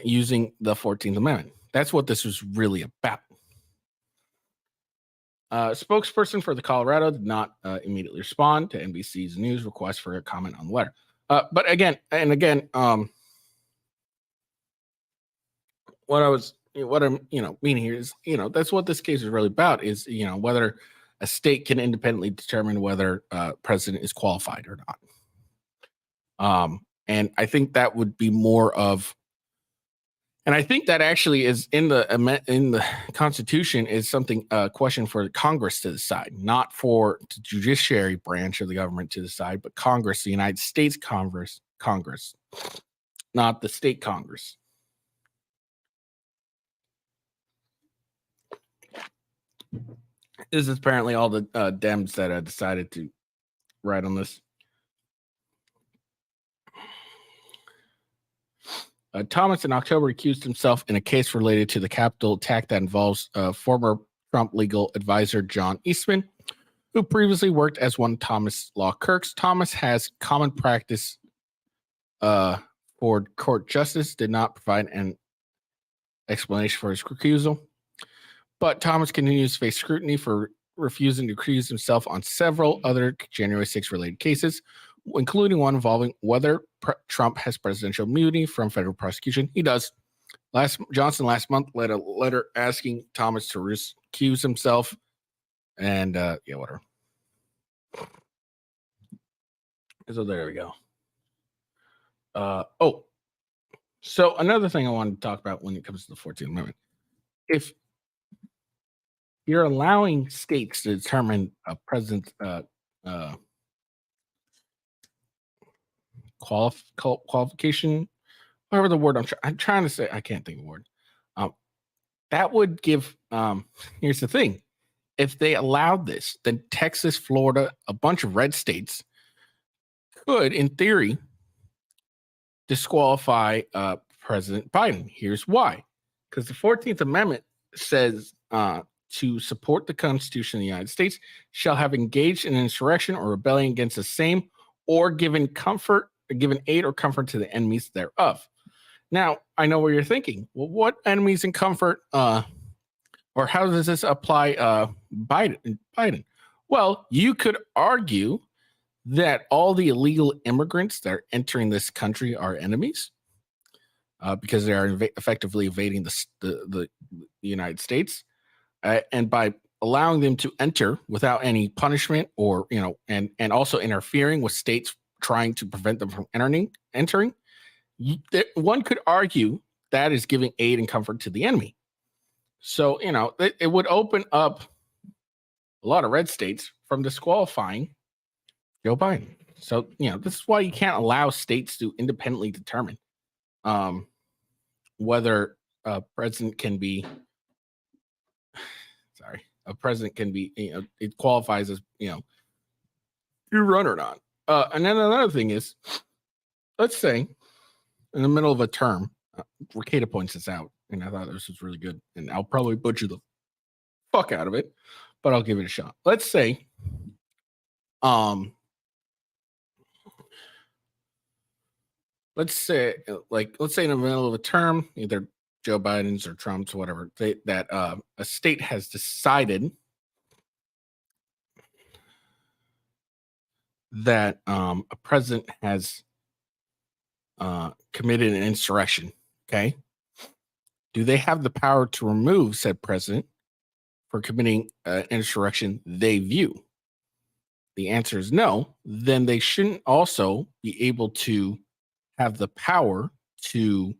using the 14th Amendment. That's what this was really about. Spokesperson for the Colorado did not immediately respond to NBC's news request for a comment on the letter. But again, what I'm meaning here is, that's what this case is really about, is, whether a state can independently determine whether a president is qualified or not. And I think that would be more of, and I think that actually is in the Constitution, is something question for Congress to decide, not for the judiciary branch of the government to decide, but Congress, the United States Congress, not the state Congress. This is apparently all the Dems that decided to write on this. Thomas in October accused himself in a case related to the Capitol attack that involves former Trump legal advisor John Eastman, who previously worked as one of Thomas' law clerks. Thomas has common practice for court justice, did not provide an explanation for his recusal. But Thomas continues to face scrutiny for refusing to recuse himself on several other January 6 related cases, including one involving whether Trump has presidential immunity from federal prosecution. He does. Johnson last month led a letter asking Thomas to recuse himself, and whatever. So there we go. So another thing I wanted to talk about when it comes to the 14th Amendment, if you're allowing states to determine a president's qualification, whatever the word I'm trying to say, I can't think of a word. That would give, here's the thing. If they allowed this, then Texas, Florida, a bunch of red states could, in theory, disqualify President Biden. Here's why. Because the 14th Amendment says to support the Constitution of the United States shall have engaged in an insurrection or rebellion against the same, or given aid or comfort to the enemies thereof. Now, I know what you're thinking. Well, what enemies and comfort, or how does this apply Biden? Well, you could argue that all the illegal immigrants that are entering this country are enemies. because they are effectively invading the United States, and by allowing them to enter without any punishment, or and also interfering with states trying to prevent them from entering, one could argue that is giving aid and comfort to the enemy. So it would open up a lot of red states from disqualifying Joe Biden. So this is why you can't allow states to independently determine whether a president can be it qualifies as you run or not. And then another thing is, let's say in the middle of a term, Rekieta points this out, and I thought this was really good, and I'll probably butcher the fuck out of it, but I'll give it a shot. Let's say let's say in the middle of a term, either Joe Biden's or Trump's, whatever, that a state has decided that a president has committed an insurrection. Okay, do they have the power to remove said president for committing an insurrection they view? The answer is no. Then they shouldn't also be able to have the power to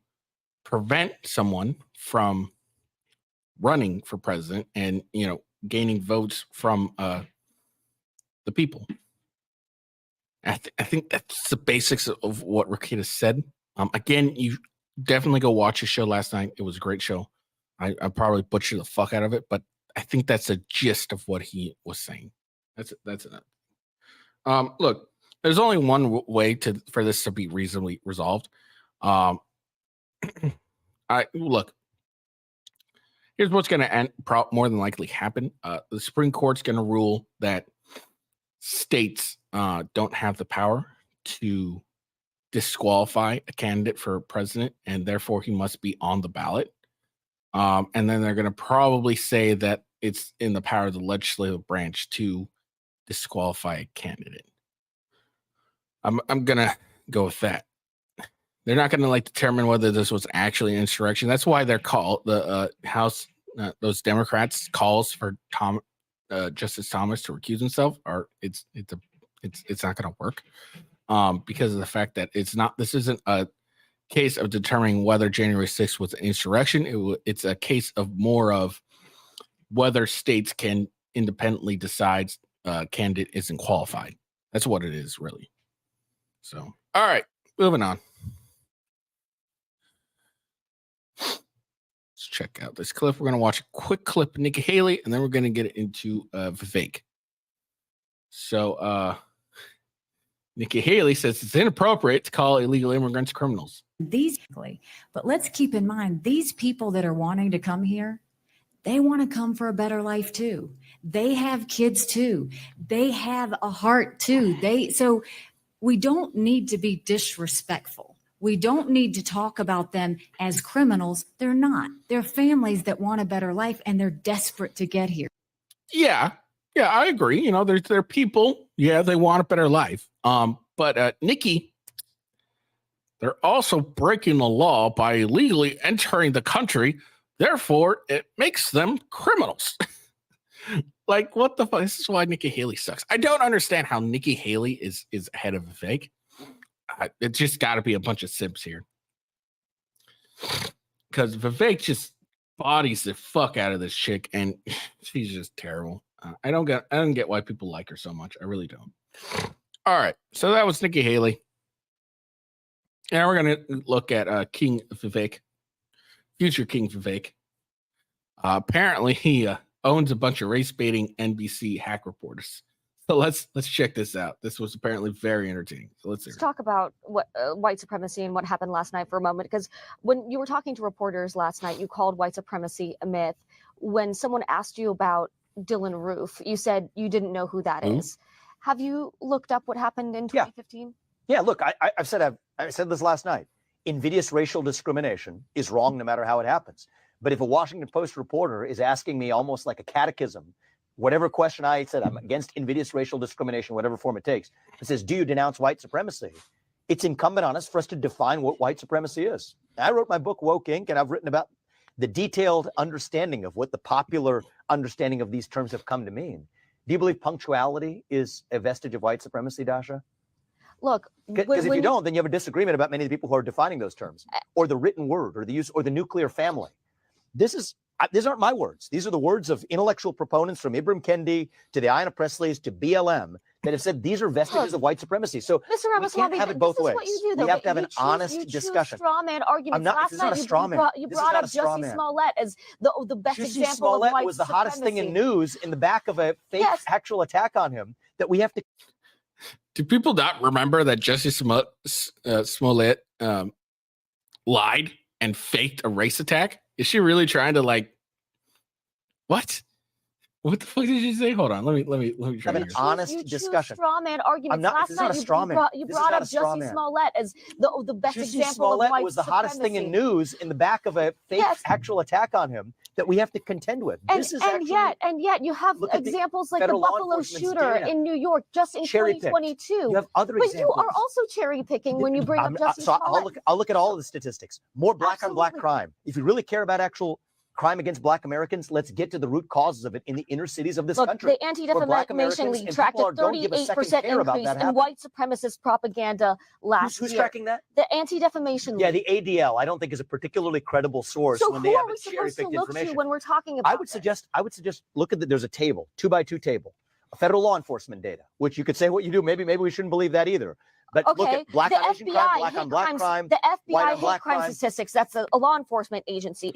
prevent someone from running for president and gaining votes from the people. I think that's the basics of what Rekieta said. Again, you definitely go watch his show last night. It was a great show. I probably butchered the fuck out of it, but I think that's a gist of what he was saying. That's enough. Look, there's only one way for this to be reasonably resolved. Look. Here's what's going to more than likely happen. The Supreme Court's going to rule that states don't have the power to disqualify a candidate for president, and therefore he must be on the ballot. And then they're going to probably say that it's in the power of the legislative branch to disqualify a candidate. I'm going to go with that. They're not going to determine whether this was actually an insurrection. That's why they're called the House. Those Democrats calls for Justice Thomas to recuse himself. It's not going to work because of the fact that this isn't a case of determining whether January 6th was an insurrection. It's a case of more of whether states can independently decide candidate isn't qualified. That's what it is, really. So, all right, moving on. Let's check out this clip. We're going to watch a quick clip of Nikki Haley, and then we're going to get into Vivek. So, Nikki Haley says it's inappropriate to call illegal immigrants criminals. But let's keep in mind, these people that are wanting to come here, they want to come for a better life too. They have kids too. They have a heart too. So we don't need to be disrespectful. We don't need to talk about them as criminals. They're not. They're families that want a better life, and they're desperate to get here. Yeah, I agree. They're people. Yeah, they want a better life. But Nikki, they're also breaking the law by illegally entering the country. Therefore, it makes them criminals. What the fuck? This is why Nikki Haley sucks. I don't understand how Nikki Haley is ahead of Vivek. It's just got to be a bunch of simps here, because Vivek just bodies the fuck out of this chick, and she's just terrible. I don't get why people like her so much. I really don't. All right, so that was Nikki Haley. Now we're gonna look at King Vivek, future King Vivek. Apparently, he owns a bunch of race baiting NBC hack reporters. So let's check this out. This was apparently very entertaining. So let's talk about what white supremacy and what happened last night for a moment, because when you were talking to reporters last night, you called white supremacy a myth. When someone asked you about Dylan Roof, you said you didn't know who that is. Have you looked up what happened in 2015? Yeah, look, I said this last night. Invidious racial discrimination is wrong no matter how it happens. But if a Washington Post reporter is asking me almost like a catechism, whatever question I said, I'm against invidious racial discrimination, whatever form it takes, it says, do you denounce white supremacy? it's incumbent on us for us to define what white supremacy is. I wrote my book, Woke Inc., and I've written about the detailed understanding of what the popular understanding of these terms have come to mean. Do you believe punctuality is a vestige of white supremacy, Dasha? Look, because if you don't, then you have a disagreement about many of the people who are defining those terms, or the written word, or the use, or the nuclear family. These aren't my words. These are the words of intellectual proponents from Ibram Kendi to the Ayanna Presleys to BLM that have said these are vestiges of white supremacy. So Mr. we can't Ramaswamy, have it both this is ways. what you do, though. We have to have You an choose- honest you choose discussion. Straw man arguments. This is not a straw man. You This is brought not up a straw Jussie man. Smollett as the best Jussie example Smollett of white was the hottest thing in supremacy. news in the back of a fake actual attack on him that we have to. Do people not remember that Jussie Smollett lied and faked a race attack? Is she really trying to what? What the fuck did you say? Hold on, let me try Have an honest discussion. Straw man arguments. Last night you brought up Jussie Smollett as the best Jussie example Smollett of white was the hottest thing in supremacy. news in the back of a fake actual attack on him that we have to contend with. And, This is and yet you have look at the examples like the federal law Buffalo enforcement's shooter data. in New York just in Cherry-picked. 2022. You have other but examples. you are also cherry picking when you bring up Jussie So Smollett. I'll look at all of the statistics. More black on black Absolutely. crime. If you really care about actual crime against black Americans, let's get to the root causes of it in the inner cities of this Look, country. the Anti-Defamation League tracked a 38% increase in white supremacist propaganda last Who's year. tracking that? The Anti-Defamation League. Yeah, the ADL, I don't think is a particularly credible source So when who they are have we supposed to cherry-picked look to information. when we're talking about I would suggest look at there's a table, 2x2 table, federal law enforcement data, which you could say what you do. Maybe we shouldn't believe that either. But look Okay, at black the on Asian crime, FBI black hate on black crimes, crime, the white FBI on hate black crime crime. statistics. That's a law enforcement agency.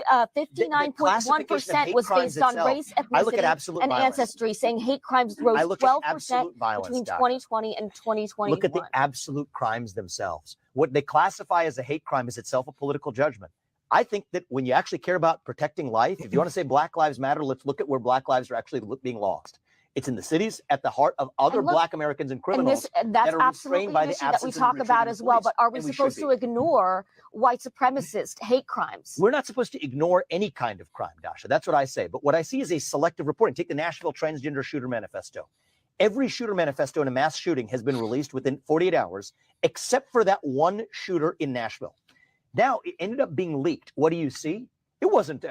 59.1% was crimes based on itself. race, I look at ethnicity, absolute and violence. ancestry, saying hate crimes I rose look at 12% absolute violence, between Doctor. 2020 and 2021. Look at the absolute crimes themselves. What they classify as a hate crime is itself a political judgment. I think that when you actually care about protecting life, if you want to say Black Lives Matter, let's look at where Black lives are actually being lost. It's in the cities at the heart of other Black Americans and criminals that's that are absolutely restrained by an the issue that we absence of talk about retreating as well. police, But are we and we supposed should to ignore white supremacist hate crimes? We're not supposed to ignore any kind of crime, Dasha. That's what I say. But what I see is a selective reporting. Take the Nashville Transgender Shooter Manifesto. Every shooter manifesto in a mass shooting has been released within 48 hours, except for that one shooter in Nashville. Now, it ended up being leaked. What do you see? It wasn't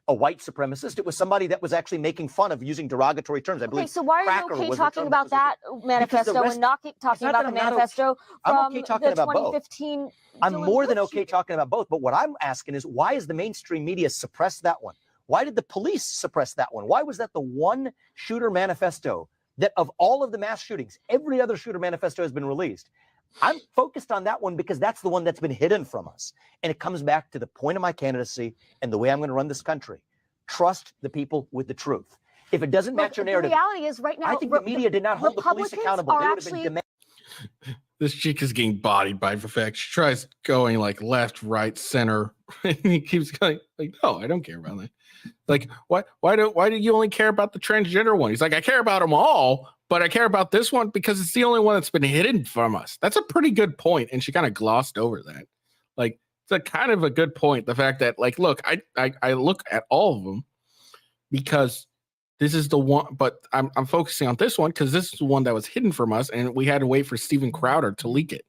a white supremacist. It was somebody that was actually making fun of using derogatory terms. I believe. Okay, so why are you cracker okay was the talking term about that manifesto rest- and not talking not about that the I'm not okay. manifesto I'm from okay talking the about both. 2015? I'm Dylan more than Roof okay shooting? talking about both. But what I'm asking is, why is the mainstream media suppress that one? Why did the police suppress that one? Why was that the one shooter manifesto that of all of the mass shootings, every other shooter manifesto has been released? I'm focused on that one because that's the one that's been hidden from us. And it comes back to the point of my candidacy and the way I'm going to run this country. Trust the people with the truth. If it doesn't match your narrative, The reality is, right now, I think the media did not hold the police Republicans accountable. are They would have actually been This chick is getting bodied by the fact she tries going like left, right, center, and he keeps going like, no, I don't care about that. Like, why do you only care about the transgender one? He's like, I care about them all, but I care about this one because it's the only one that's been hidden from us. That's a pretty good point, and she kind of glossed over that. Like, it's a kind of a good point. The fact that, like, look, I look at all of them because this is the one, but I'm focusing on this one because this is the one that was hidden from us, and we had to wait for Steven Crowder to leak it.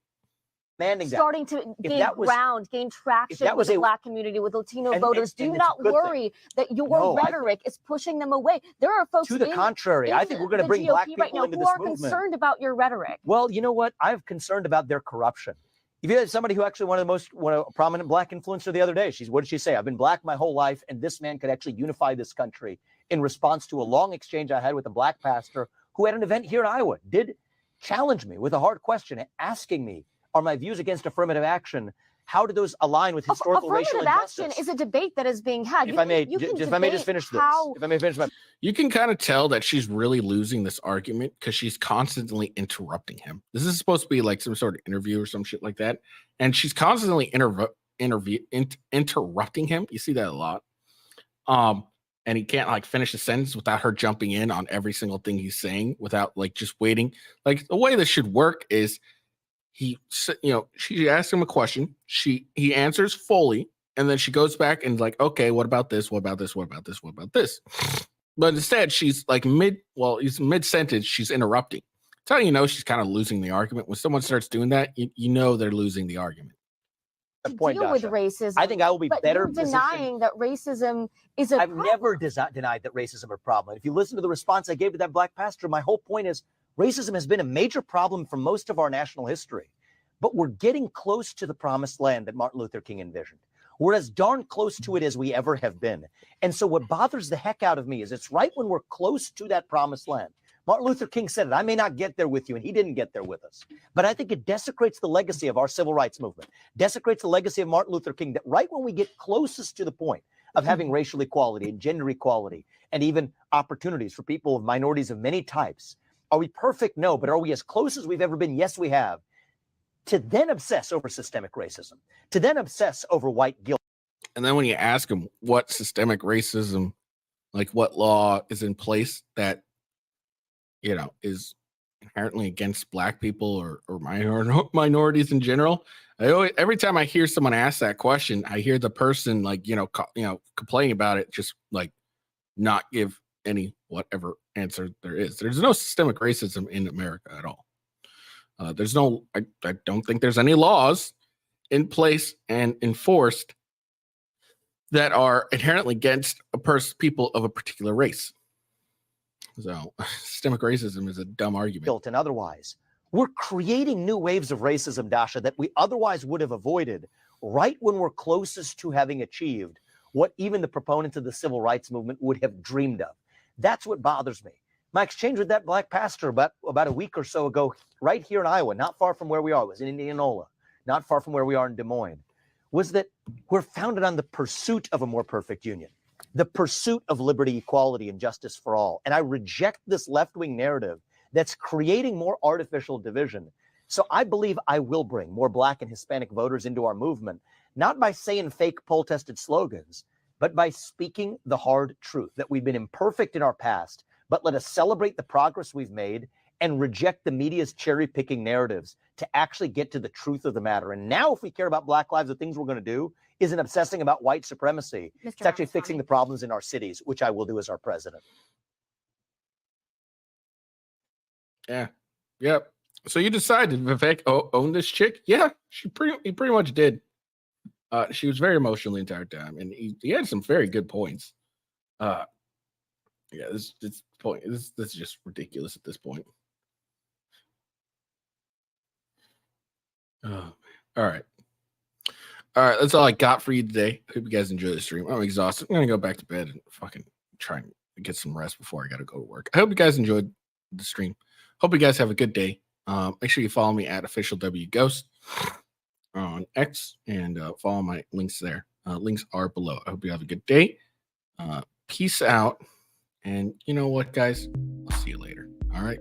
starting to gain ground, gain traction with the Black community, with Latino voters. Do not worry that your rhetoric is pushing them away. There are folks to the contrary. I think we're going to bring Black people right now into who this are movement. concerned about your rhetoric. Well, you know what? I'm concerned about their corruption. If you had somebody who actually one of the most prominent Black influencer the other day, what did she say? I've been Black my whole life, and this man could actually unify this country. In response to a long exchange I had with a Black pastor who had an event here in Iowa, did challenge me with a hard question, asking me, are my views against affirmative action, how do those align with historical racial injustice? Affirmative action is a debate that is being had. If I may just finish this. If I may finish my... You can kind of tell that she's really losing this argument because she's constantly interrupting him. This is supposed to be like some sort of interview or some shit like that. And she's constantly interrupting him. You see that a lot. And he can't like finish a sentence without her jumping in on every single thing he's saying without like just waiting. Like the way this should work is she asks him a question. He answers fully. And then she goes back and like, okay, what about this? What about this? What about this? What about this? But instead, she's like mid-sentence, she's interrupting. That's how you know she's kind of losing the argument. When someone starts doing that, you know they're losing the argument. Point, deal with Dasha. racism. I think I will be but better you're positioned. denying that racism is a I've problem. never denied that racism is a problem. If you listen to the response I gave to that black pastor, my whole point is racism has been a major problem for most of our national history. But we're getting close to the promised land that Martin Luther King envisioned. We're as darn close to it as we ever have been. And so what bothers the heck out of me is it's right when we're close to that promised land. Martin Luther King said it, I may not get there with you, and he didn't get there with us. But I think it desecrates the legacy of our civil rights movement, desecrates the legacy of Martin Luther King, that right when we get closest to the point of having racial equality and gender equality and even opportunities for people of minorities of many types, are we perfect? No. But are we as close as we've ever been? Yes, we have. To then obsess over systemic racism, to then obsess over white guilt. And then when you ask them what systemic racism, like what law is in place that, you know, is inherently against black people or minorities in general, every time I hear someone ask that question, I hear the person like, complaining about it, just like not give any whatever answer there is. There's no systemic racism in America at all. There's no, I don't think there's any laws in place and enforced that are inherently against people of a particular race. So systemic racism is a dumb argument. Guilt and otherwise. We're creating new waves of racism, Dasha, that we otherwise would have avoided right when we're closest to having achieved what even the proponents of the civil rights movement would have dreamed of. That's what bothers me. My exchange with that black pastor about a week or so ago, right here in Iowa, not far from where we are, it was in Indianola, not far from where we are in Des Moines, was that we're founded on the pursuit of a more perfect union, the pursuit of liberty, equality, and justice for all. And I reject this left-wing narrative that's creating more artificial division. So I believe I will bring more Black and Hispanic voters into our movement, not by saying fake poll-tested slogans, but by speaking the hard truth that we've been imperfect in our past, but let us celebrate the progress we've made and reject the media's cherry-picking narratives to actually get to the truth of the matter. And now if we care about Black lives, the things we're going to do isn't obsessing about white supremacy. It's actually fixing the problems in our cities, which I will do as our president. Yeah. Yep. So you decided Vivek own this chick? Yeah, he pretty much did. She was very emotional the entire time, and he had some very good points. Yeah, this is just ridiculous at this point. All right. That's all I got for you today. Hope you guys enjoy the stream. I'm exhausted. I'm gonna go back to bed and fucking try and get some rest before I gotta go to work. I hope you guys enjoyed the stream. Hope you guys have a good day. Make sure you follow me at officialwghost on X and follow my links there. Links are below. I hope you have a good day. Peace out. And you know what, guys? I'll see you later. All right.